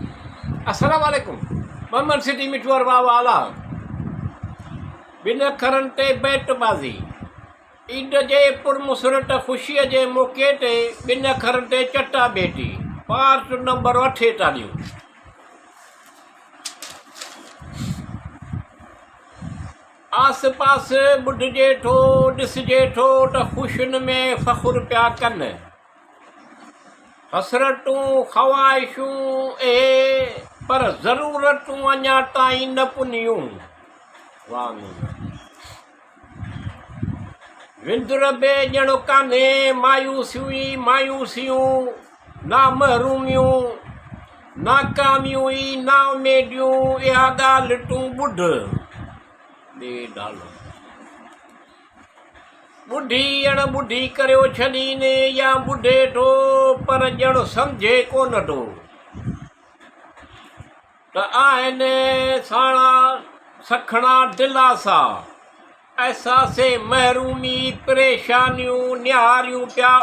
अस्सलाम वालेकुम। मोहम्मद सिटी मिठूर वाला बिन अखरनि ते बैटबाज़ी ईद जे पुरमुसरत ख़ुशीअ जे मौक़े ते बिन अखरनि ते चटाभेटी पार्ट नंबर 48। आस पास ॿुधिजे थो ॾिसिजे थो त ख़ुशियुनि में फ़ख़ुरु पिया कनि। हसरतूं ख़्वाहिशूं पर ज़रूरतूं अञा ताईं न पुनियूं। विंदुर बि ॼण कान्हे मायूसियूं नामहरूमियूं नाकामियूं ई ना उमेदियूं। इहा ॻाल्हि तूं ॿुध ॿुधी ॼण ॿुधी करे छॾीनि या ॿुधे थो पर ॼण सम्झे कोन थो त आहिनि साणा सखणा दिलासा अहसासे महरूमी परेशानियूं निहारियूं पिया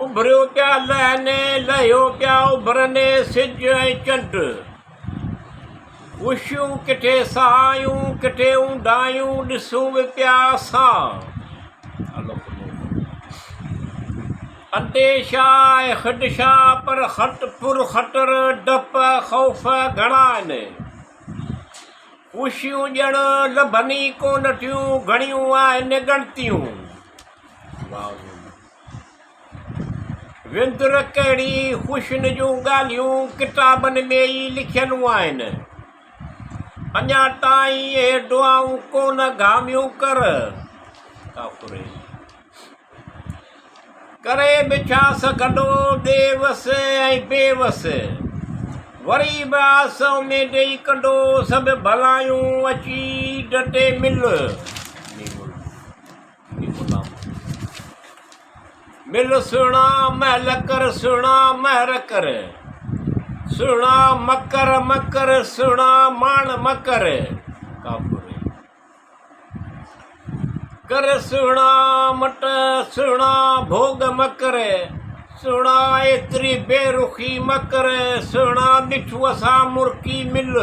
उभरियो पिया लहनि लहियो पिया उभरनि सिज ऐं चंड। ख़ुशियूं किथे सहायूं किथे ऊंडायूं ॾिसूं बि पिया असां। अंदेशा ऐं ख़दशा पर पुरख़तर डप ख़ौफ़ घणा आहिनि। ख़ुशियूं ॼण लभनी कोन थियूं घणियूं आहिनि ॻणतियूं। विंदुर कहिड़ी ख़ुशियुनि जूं ॻाल्हियूं किताबनि में ई लिखियलूं आहिनि। अञा ताईं इहे दुआऊं कोन घामियूं करे बि छा सघंदो देवस ऐं बेवस। वरी बि आस उमेद ई कंदो सभु भलायूं अची ईद ते मिल सुहिणा महल कर सुहिणा महर कर सुहिणा मकर सुहिणा माण मकर कर सुहिणा मट सुहिणा भोग मकर सुहिणा एतिरी बेरुखी मकर सुहिणा मिठू असां मुर्की मिल।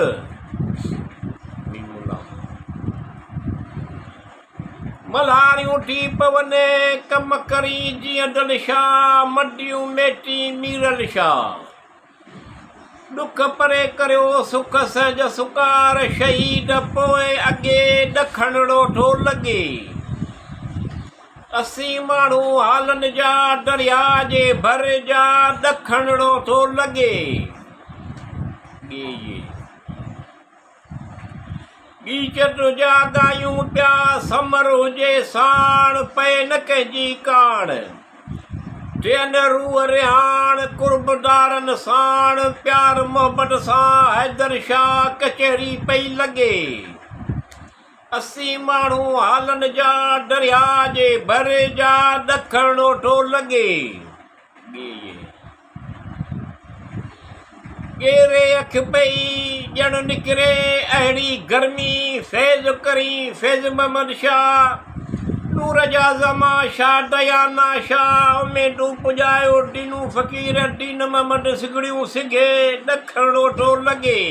मल्हारियूं थी पवनि कम करी जीअं दलशा मडियूं मेटी मीरल शाह। दुख परे करियो सुख सहज सुकार शहीद पोइ अॻे ॾखणड़ो थो लॻे। असीं माण्हू हालनि जा दरिया जे भर जा ॾखणड़ो थो लॻे। गीचट जा ॻायूं पिया समर हुजे साण पए न कंहिंजी काण। थियनि रूह रिहाण कुर्बदारनि साण प्यार मोहबत सां हैदर शाह कचहरी पई लॻे। असीं माण्हू हालनि जा दरिया जे भर जा ॾखणो थो लॻे। गेरे अख पई ॼण निकिरे अहिड़ी गर्मी फैज़ करी फैज़ मोहम्मद शाह नूर जा ज़मा शाह दयाना शाह उमेदूं पुॼायो दीनू फ़क़ीर दीन मोहम्मद सिगड़ियूं सिघे ॾखणो थो लॻे।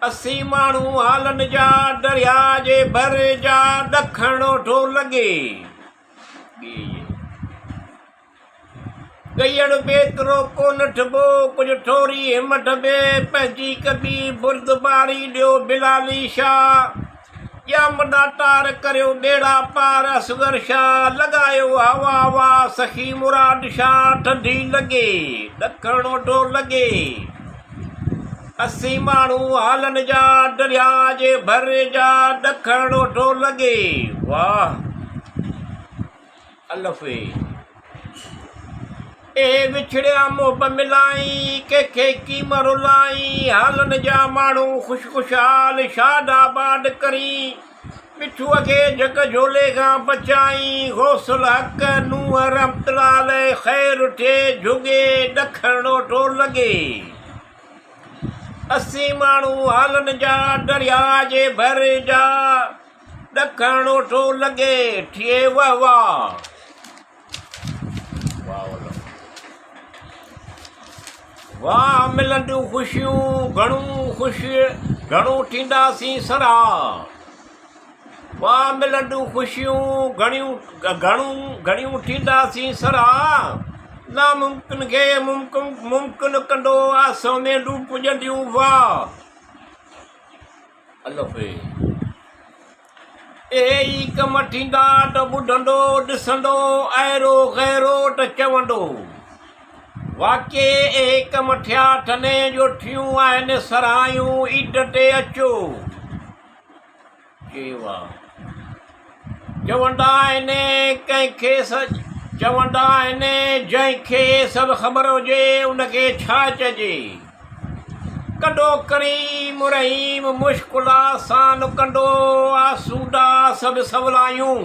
असीं माण्हू हालनि जा दरिया जे भर जा ॾखणो थो लॻे। गयड़ बेतरो कोन ठबो कुझु थोरी हिमत बि पंहिंजी कबी बुर्दबारी ॾियो बिलाली शाह या मदातार करियो ॿेड़ा पार असगर शाह लॻायो हवा सखी मुराद शाह थधी लॻे ॾखणो थो लॻे। असीं माण्हू हालनि जा दरिया जे भर जा ॾखणो थो लॻे। वाह अल्फ़े ए विछड़िया मोब मिलाई कंहिंखे कीमर रुलाई। हालनि जा माण्हू ख़ुशहाल शादाबाद करी मिठूअ खे झक झोले खां बचाई। गौसल हक़ नूह रहमतुल्लाह ख़ैर थिए झुगे ॾखणो थो लॻे। असीं माण्हू हालनि जा दरिया जे भर जा ॾखणो थो लॻे। थिए वाह वाह वाह मिलंदियूं ख़ुशियूं घणो थींदासीं सरा वाह मिलंदियूं ख़ुशियूं घणियूं थींदासीं सरा नामुमकिन खे मुमकिन कंदो आसो में पुॼंदियूं वाह अलफ़े ए ई कम थींदा त ॿुधंदो ॾिसंदो अहिड़ो गहिरो त चवंदो वाके ए कम थिया थने जो थियूं आहिनि सरायूं ईद ते अचो चवंदा आहिनि जंहिंखे सभु ख़बर हुजे उनखे छा चइजे कंदो करीम रहीम मुश्किल आसान कंदो आसूदा सभु सवलायूं